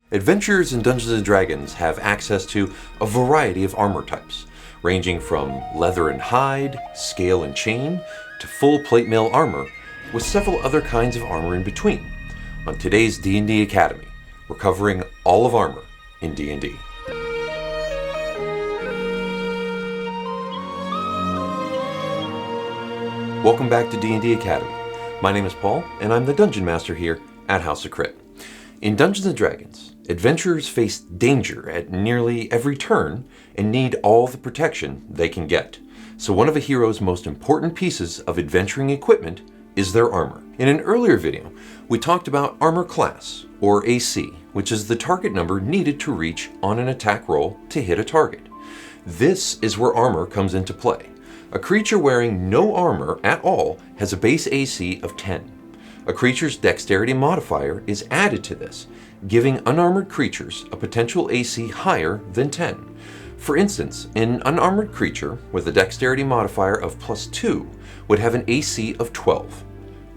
Adventurers in Dungeons & Dragons have access to a variety of armor types, ranging from leather and hide, scale and chain, to full plate mail armor, with several other kinds of armor in between. On today's D&D Academy, we're covering all of armor in D&D. Welcome back to D&D Academy. My name is Paul, and I'm the Dungeon Master here at House of Crit. In Dungeons & Dragons, adventurers face danger at nearly every turn and need all the protection they can get. So one of a hero's most important pieces of adventuring equipment is their armor. In an earlier video, we talked about armor class, or AC, which is the target number needed to reach on an attack roll to hit a target. This is where armor comes into play. A creature wearing no armor at all has a base AC of 10. A creature's dexterity modifier is added to this, giving unarmored creatures a potential AC higher than 10. For instance, an unarmored creature with a dexterity modifier of +2 would have an AC of 12.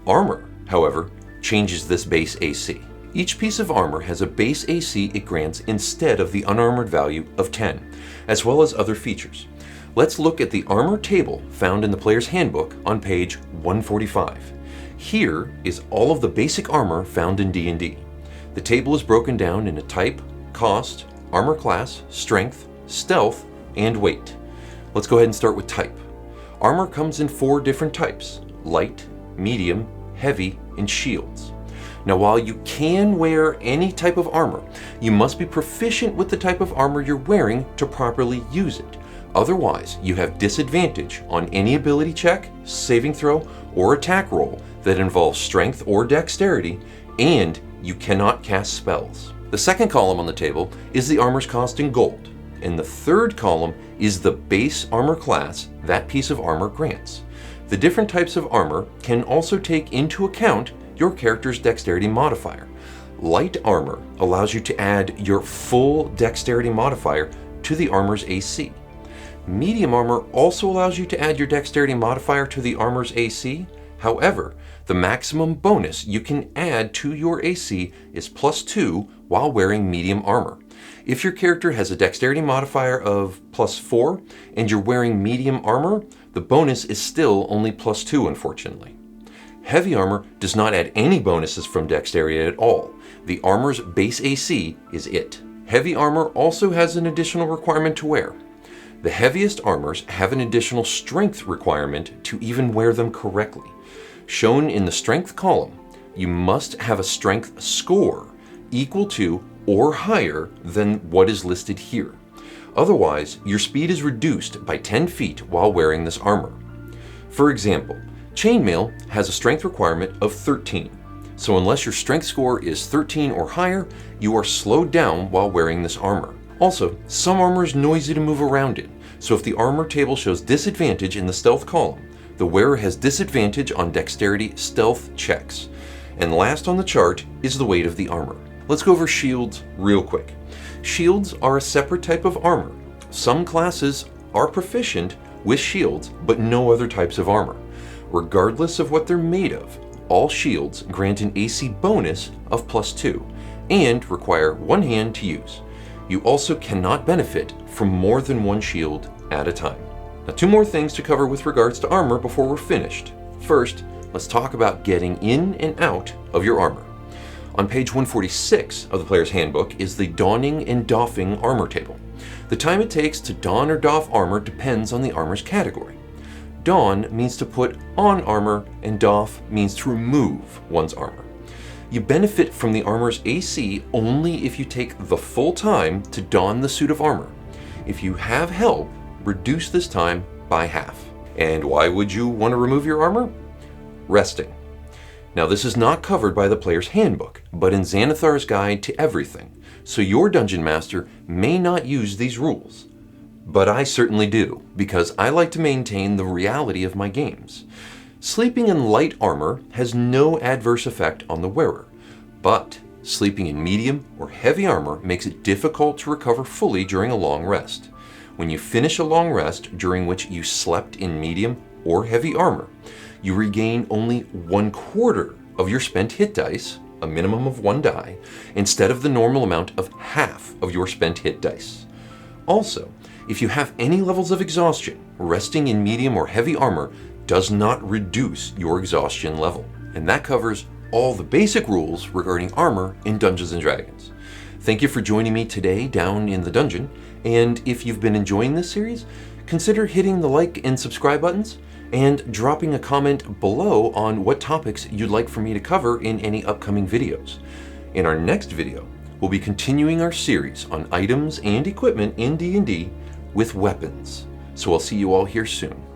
Armor, however, changes this base AC. Each piece of armor has a base AC it grants instead of the unarmored value of 10, as well as other features. Let's look at the armor table found in the player's handbook on page 145. Here is all of the basic armor found in D&D. The table is broken down into type, cost, armor class, strength, stealth, and weight. Let's go ahead and start with type. Armor comes in 4 different types: light, medium, heavy, and shields. Now, while you can wear any type of armor, you must be proficient with the type of armor you're wearing to properly use it. Otherwise, you have disadvantage on any ability check, saving throw, or attack roll that involves strength or dexterity, and you cannot cast spells. The second column on the table is the armor's cost in gold, and the third column is the base armor class that piece of armor grants. The different types of armor can also take into account your character's dexterity modifier. Light armor allows you to add your full dexterity modifier to the armor's AC. Medium armor also allows you to add your dexterity modifier to the armor's AC. However, the maximum bonus you can add to your AC is +2 while wearing medium armor. If your character has a dexterity modifier of +4 and you're wearing medium armor, the bonus is still only +2, unfortunately. Heavy armor does not add any bonuses from dexterity at all. The armor's base AC is it. Heavy armor also has an additional requirement to wear. The heaviest armors have an additional strength requirement to even wear them correctly. Shown in the strength column, you must have a strength score equal to or higher than what is listed here. Otherwise, your speed is reduced by 10 feet while wearing this armor. For example, chainmail has a strength requirement of 13. So unless your strength score is 13 or higher, you are slowed down while wearing this armor. Also, some armor is noisy to move around in, so if the armor table shows disadvantage in the stealth column, the wearer has disadvantage on dexterity stealth checks. And last on the chart is the weight of the armor. Let's go over shields real quick. Shields are a separate type of armor. Some classes are proficient with shields, but no other types of armor. Regardless of what they're made of, all shields grant an AC bonus of +2 and require one hand to use. You also cannot benefit from more than one shield at a time. Now, 2 more things to cover with regards to armor before we're finished. First, let's talk about getting in and out of your armor. On page 146 of the player's handbook is the donning and doffing armor table. The time it takes to don or doff armor depends on the armor's category. Don means to put on armor, and doff means to remove one's armor. You benefit from the armor's AC only if you take the full time to don the suit of armor. If you have help, reduce this time by half. And why would you want to remove your armor? Resting. Now, this is not covered by the player's handbook, but in Xanathar's Guide to Everything, so your Dungeon Master may not use these rules. But I certainly do, because I like to maintain the reality of my games. Sleeping in light armor has no adverse effect on the wearer, but sleeping in medium or heavy armor makes it difficult to recover fully during a long rest. When you finish a long rest during which you slept in medium or heavy armor, you regain only 1/4 of your spent hit dice a minimum of 1 die, instead of the normal amount of half of your spent hit dice. Also, if you have any levels of exhaustion, resting in medium or heavy armor does not reduce your exhaustion level, and that covers all the basic rules regarding armor in Dungeons & Dragons. Thank you for joining me today down in the dungeon, and if you've been enjoying this series, consider hitting the like and subscribe buttons, and dropping a comment below on what topics you'd like for me to cover in any upcoming videos. In our next video, we'll be continuing our series on items and equipment in D&D with weapons. So I'll see you all here soon.